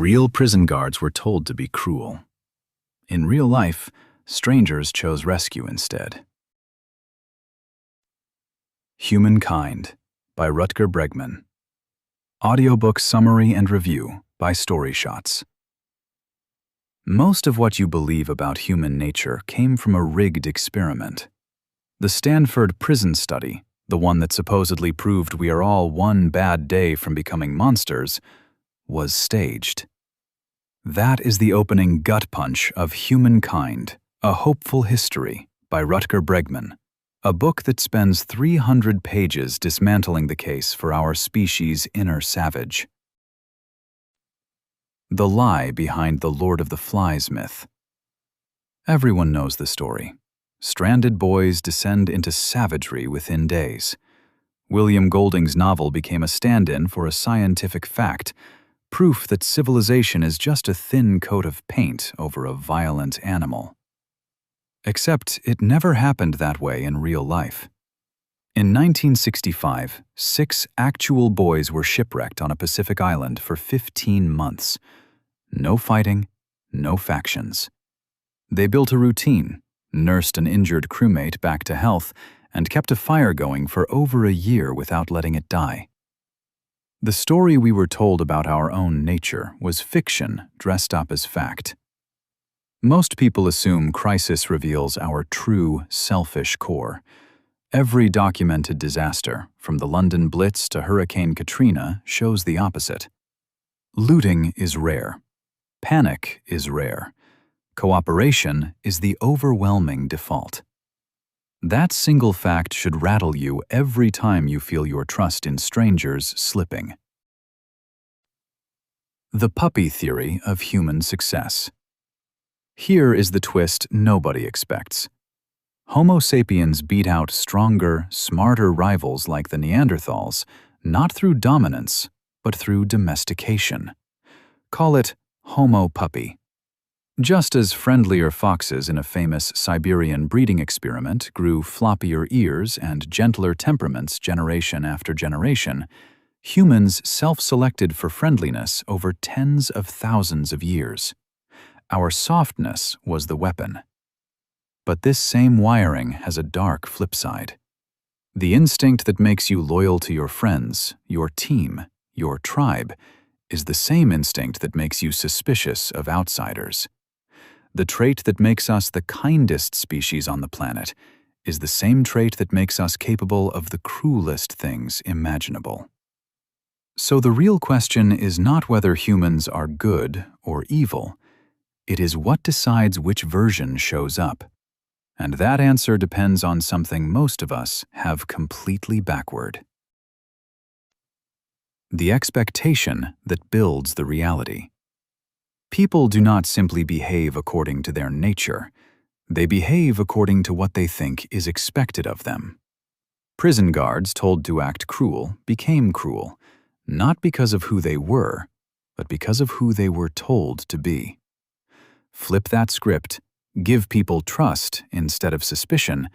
Real prison guards were told to be cruel. In real life, strangers chose rescue instead. Humankind by Rutger Bregman. Audiobook summary and review by StoryShots. Most of what you believe about human nature came from a rigged experiment. The Stanford prison study, the one that supposedly proved we are all one bad day from becoming monsters, was staged. That is the opening gut punch of Humankind, A Hopeful History by Rutger Bregman, a book that spends 300 pages dismantling the case for our species' inner savage. The lie behind the Lord of the Flies myth. Everyone knows the story. Stranded boys descend into savagery within days. William Golding's novel became a stand-in for a scientific fact, proof that civilization is just a thin coat of paint over a violent animal. Except it never happened that way in real life. In 1965, 6 actual boys were shipwrecked on a Pacific island for 15 months. No fighting, no factions. They built a routine, nursed an injured crewmate back to health, and kept a fire going for over a year without letting it die. The story we were told about our own nature was fiction dressed up as fact. Most people assume crisis reveals our true, selfish core. Every documented disaster, from the London Blitz to Hurricane Katrina, shows the opposite. Looting is rare. Panic is rare. Cooperation is the overwhelming default. That single fact should rattle you every time you feel your trust in strangers slipping. The puppy theory of human success. Here is the twist nobody expects. Homo sapiens beat out stronger, smarter rivals like the Neanderthals, not through dominance, but through domestication. Call it Homo puppy. Just as friendlier foxes in a famous Siberian breeding experiment grew floppier ears and gentler temperaments generation after generation, humans self-selected for friendliness over tens of thousands of years. Our softness was the weapon. But this same wiring has a dark flip side. The instinct that makes you loyal to your friends, your team, your tribe, is the same instinct that makes you suspicious of outsiders. The trait that makes us the kindest species on the planet is the same trait that makes us capable of the cruelest things imaginable. So the real question is not whether humans are good or evil. It is what decides which version shows up. And that answer depends on something most of us have completely backward. The expectation that builds the reality. People do not simply behave according to their nature. They behave according to what they think is expected of them. Prison guards told to act cruel became cruel, not because of who they were, but because of who they were told to be. Flip that script, give people trust instead of suspicion,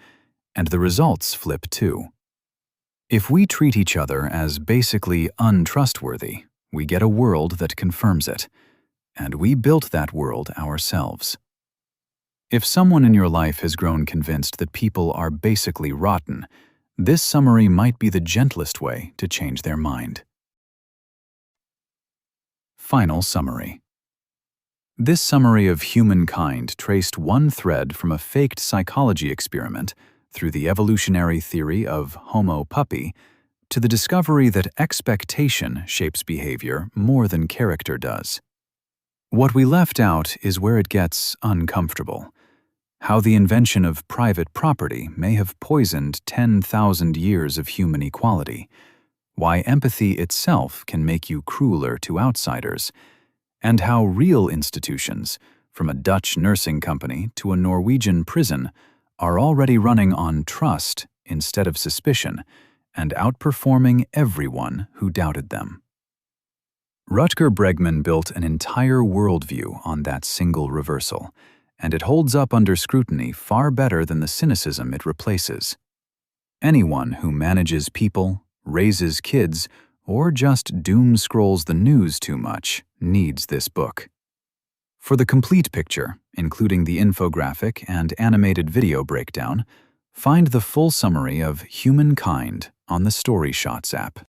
and the results flip too. If we treat each other as basically untrustworthy, we get a world that confirms it, and we built that world ourselves. If someone in your life has grown convinced that people are basically rotten, this summary might be the gentlest way to change their mind. Final summary. This summary of Humankind traced one thread from a faked psychology experiment through the evolutionary theory of Homo puppy to the discovery that expectation shapes behavior more than character does. What we left out is where it gets uncomfortable. How the invention of private property may have poisoned 10,000 years of human equality. Why empathy itself can make you crueler to outsiders. And how real institutions, from a Dutch nursing company to a Norwegian prison, are already running on trust instead of suspicion and outperforming everyone who doubted them. Rutger Bregman built an entire worldview on that single reversal, and it holds up under scrutiny far better than the cynicism it replaces. Anyone who manages people, raises kids, or just doom scrolls the news too much, needs this book. For the complete picture, including the infographic and animated video breakdown, find the full summary of Humankind on the StoryShots app.